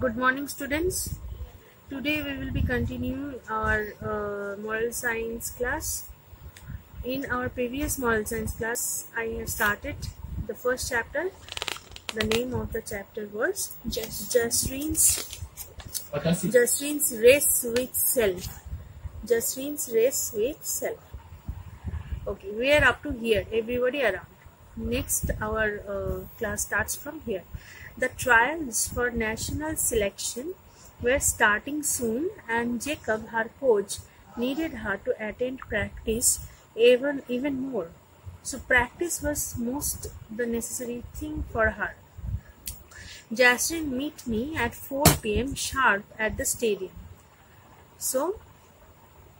Good morning, students. Today we will be continuing our moral science class. In our previous moral science class, I have started the first chapter. The name of the chapter was Jasrin's race with self. Jasrin's race with self. Okay, we are up to here. Everybody around. Next, our class starts from here. The trials for national selection were starting soon, and Jacob, her coach, needed her to attend practice even more. So practice was most the necessary thing for her. Jasrin, meet me at 4 p.m. sharp at the stadium. So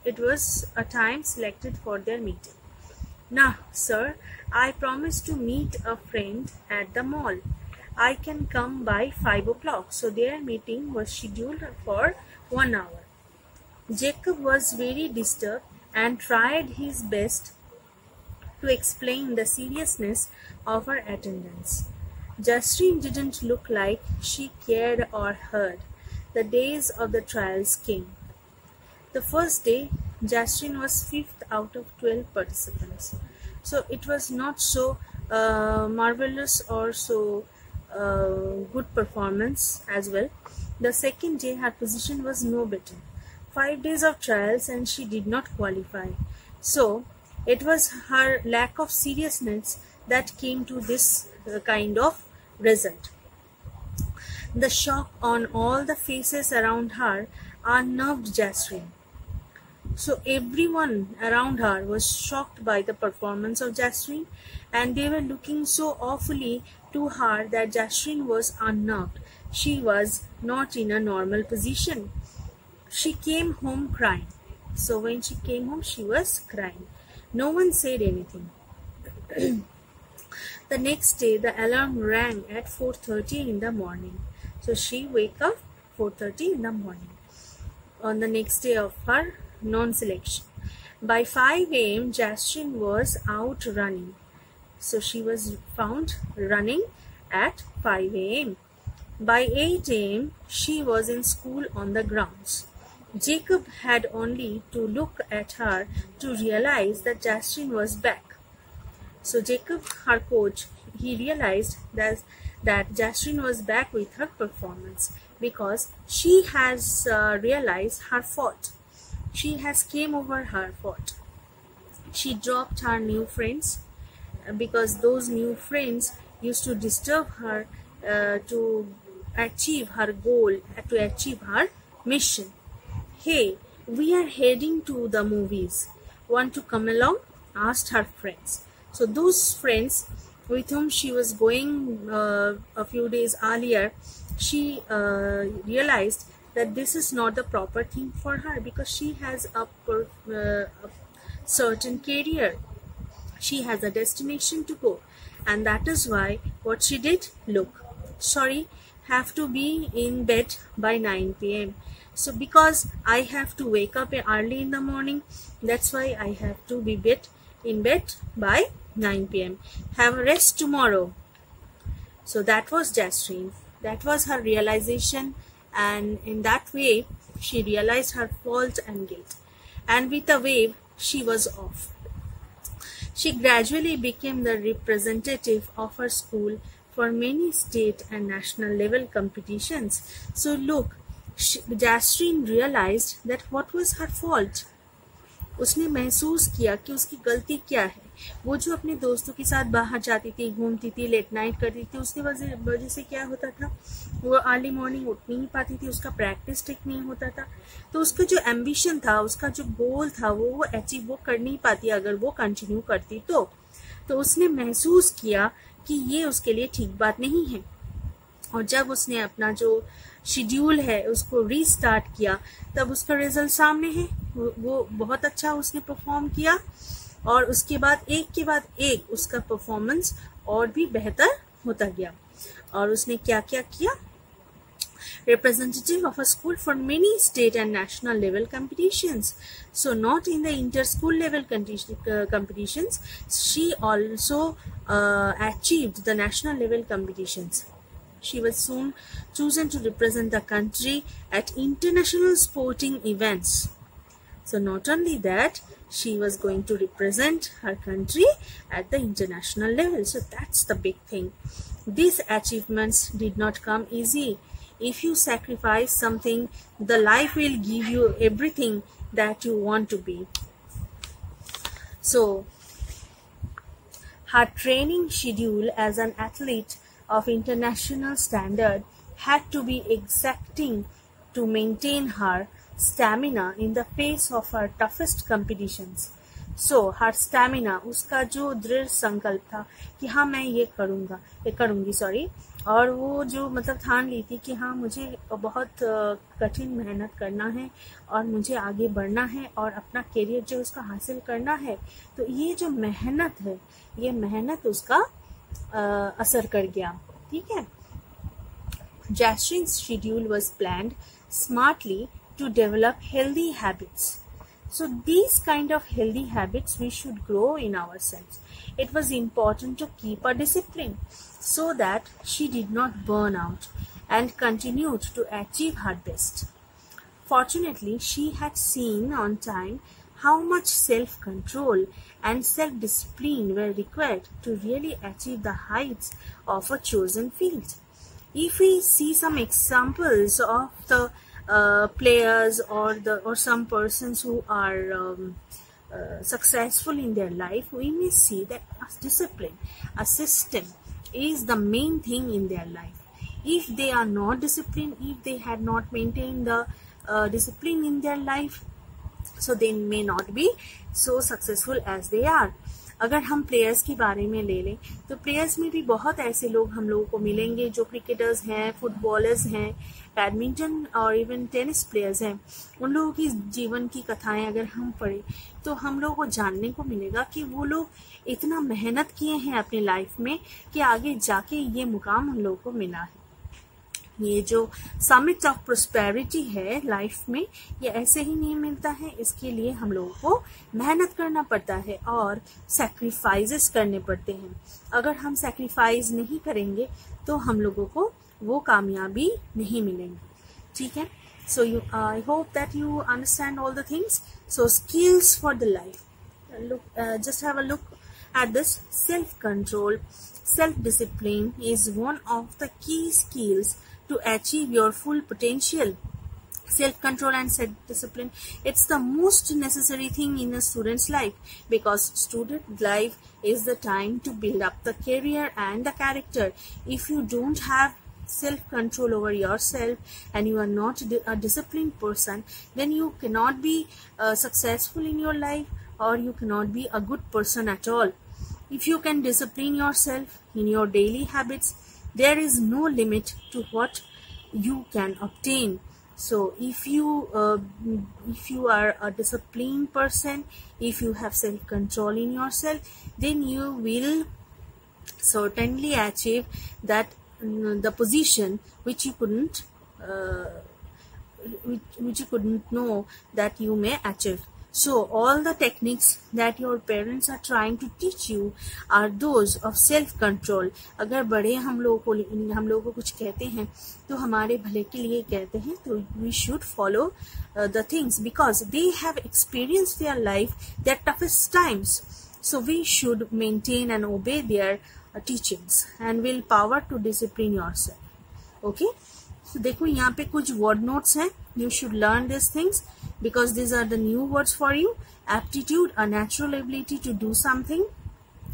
it was a time selected for their meeting. Now, sir, I promised to meet a friend at the mall. I can come by 5 o'clock. So their meeting was scheduled for 1 hour. Jacob was very disturbed and tried his best to explain the seriousness of her attendance. Jasrin didn't look like she cared or heard. The days of the trials came. The first day, Jasrin was 5th out of 12 participants. So it was not so marvelous or so good performance as well. The second day, her position was no better. 5 days of trials and she did not qualify. So it was her lack of seriousness that came to this kind of result. The shock on all the faces around her unnerved Jasrin. So everyone around her was shocked by the performance of Jasrin, and they were looking so awfully to her that Jasrin was unnerved. She was not in a normal position. She came home crying. So when she came home, she was crying. No one said anything. The next day, the alarm rang at 4:30 in the morning. So she wake up 4:30 in the morning on the next day of her non-selection. By 5 a.m., Jasrin was out running. So she was found running at 5 a.m. By 8 a.m., she was in school on the grounds. Jacob had only to look at her to realize that Jasrin was back. So Jacob, her coach, he realized that Jasrin was back with her performance because she has realized her fault. She has came over her fault. She dropped her new friends because those new friends used to disturb her to achieve her goal, to achieve her mission. Hey, we are heading to the movies. Want to come along? Asked her friends. So those friends with whom she was going a few days earlier, she realized that this is not the proper thing for her because she has a certain career. She has a destination to go, and that is why what she did, look, sorry, have to be in bed by 9 p.m. So because I have to wake up early in the morning, that's why I have to be in bed by 9 p.m. Have a rest tomorrow. So that was Jasrin. That was her realization, and in that way she realized her fault and guilt, and with a wave she was off. She gradually became the representative of her school for many state and national level competitions. So look, Jasrin realized that what was her fault. उसने महसूस किया कि उसकी गलती क्या है. वो जो अपने दोस्तों के साथ बाहर जाती थी, घूमती थी, लेट नाइट करती थी, उसकी वजह से क्या होता था, वो अर्ली मॉर्निंग उठ नहीं पाती थी, उसका प्रैक्टिस ठीक नहीं होता था. तो उसका जो एम्बिशन था, उसका जो गोल था, वो अचीव वो कर नहीं पाती अगर वो कंटिन्यू करती. तो उसने महसूस किया कि ये उसके लिए ठीक बात नहीं है. और जब उसने अपना जो शेड्यूल है उसको रीस्टार्ट किया, तब उसका रिजल्ट सामने है. वो बहुत अच्छा उसने परफॉर्म किया, और उसके बाद एक के बाद एक उसका परफॉर्मेंस और भी बेहतर होता गया. और उसने क्या क्या किया, representative of a school for many state and national level competitions. So not in the inter-school level competitions, she also achieved the national level competitions. She was soon chosen to represent the country at international sporting events. So not only that, she was going to represent her country at the international level. So that's the big thing. These achievements did not come easy. If you sacrifice something, the life will give you everything that you want to be. So her training schedule as an athlete of international standard had to be exacting to maintain her stamina in the face of her toughest competitions. So her stamina, उसका जो दृढ़ संकल्प था कि हाँ मैं ये करूँगी और वो जो मतलब ठान ली थी कि हाँ मुझे बहुत कठिन मेहनत करना है और मुझे आगे बढ़ना है और अपना करियर जो उसका हासिल करना है, तो ये जो मेहनत है, ये मेहनत उसका असर कर गया. ठीक है. Jasrin's schedule was planned smartly to develop healthy habits. So these kind of healthy habits we should grow in ourselves. It was important to keep a discipline so that she did not burn out and continued to achieve her best. Fortunately, she had seen on time how much self-control and self-discipline were required to really achieve the heights of a chosen field. If we see some examples of the players or some persons who are successful in their life, we may see that a discipline, a system is the main thing in their life. If they are not disciplined, if they had not maintained the discipline in their life, so they may not be so successful as they are. अगर हम players के बारे में ले लें तो players में भी बहुत ऐसे लोग हम लोगों को मिलेंगे जो क्रिकेटर्स हैं, फुटबॉलर्स हैं, बैडमिंटन और इवन टेनिस प्लेयर्स हैं. उन लोगों की जीवन की कथाएं अगर हम पढ़ें तो हम लोगों को जानने को मिलेगा कि वो लोग इतना मेहनत किए हैं अपनी लाइफ में कि आगे जाके ये मुकाम उन लोगों को मिला है. ये जो समिट ऑफ प्रोस्पेरिटी है लाइफ में, ये ऐसे ही नहीं मिलता है. इसके लिए हम लोगों को मेहनत करना पड़ता है और सैक्रिफाइसेस करने पड़ते हैं. अगर हम सैक्रिफाइस नहीं करेंगे तो हम लोगों को वो कामयाबी नहीं मिलेंगी. ठीक है. So I hope that you understand all the things. So skills for the life. Just have a look at this. Self-control, self-discipline is one of the key skills to achieve your full potential. Self-control and self-discipline, it's the most necessary thing in a student's life, because student life is the time to build up the career and the character. If you don't have self-control over yourself and you are not a disciplined person, then you cannot be successful in your life, or you cannot be a good person at all. If you can discipline yourself in your daily habits, there is no limit to what you can obtain. So if you are a disciplined person, if you have self-control in yourself, then you will certainly achieve that the position which you couldn't know that you may achieve. So all the techniques that your parents are trying to teach you are those of self-control. अगर बड़े हम लोगों को कुछ कहते हैं तो हमारे भले के लिए कहते हैं, तो we should follow the things because they have experienced their life, their toughest times. So we should maintain and obey their teachings and willpower to discipline yourself. Okay? So देखो यहाँ पे कुछ word notes हैं. You should learn these things because these are the new words for you. Aptitude, a natural ability to do something.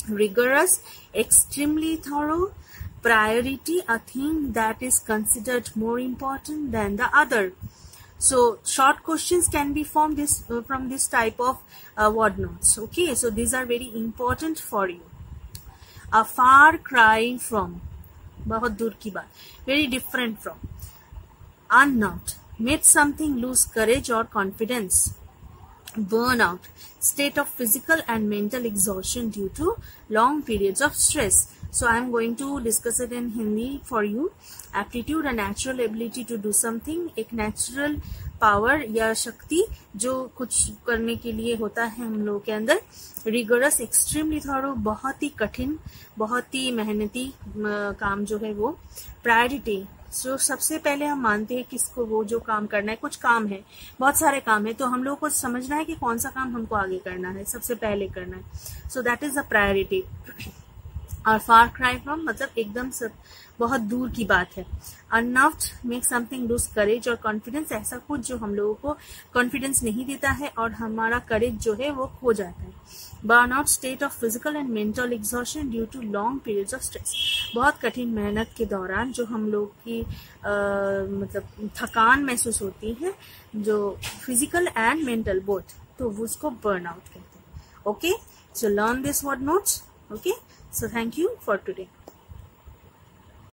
Rigorous, extremely thorough. Priority, a thing that is considered more important than the other. So short questions can be from this type of word notes. Okay, so these are very important for you. A far cry from, बहुत दूर की बात, very different from. Unknown, made something lose courage or confidence. Burnout, state of physical and mental exhaustion due to long periods of stress. So I am going to discuss it in Hindi for you. Aptitude, a natural ability to do something, एक natural power या शक्ति जो कुछ करने के लिए होता है हम लोगों के अंदर. Rigorous, extremely thorough, बहुत ही कठिन, बहुत ही मेहनती काम जो है वो. Priority, so सबसे पहले हम मानते हैं किसको वो जो काम करना है. कुछ काम है, बहुत सारे काम है, तो हम लोगों को समझना है कि कौन सा काम हमको आगे करना है, सबसे पहले करना है. So that is the priority. और फार क्राई फ्रॉम मतलब एकदम सब बहुत दूर की बात है. अननव्ड, मेक समथिंग लूज करेज और कॉन्फिडेंस, ऐसा कुछ जो हम लोगों को कॉन्फिडेंस नहीं देता है और हमारा करेज जो है वो खो जाता है. Burn out, state of physical and mental exhaustion due to long periods of stress, बहुत कठिन मेहनत के दौरान जो हम लोग की मतलब थकान महसूस होती है, जो फिजिकल एंड मेंटल बोथ, तो उसको बर्न आउट कहते हैं. Okay, so learn this word notes. Okay, so thank you for today.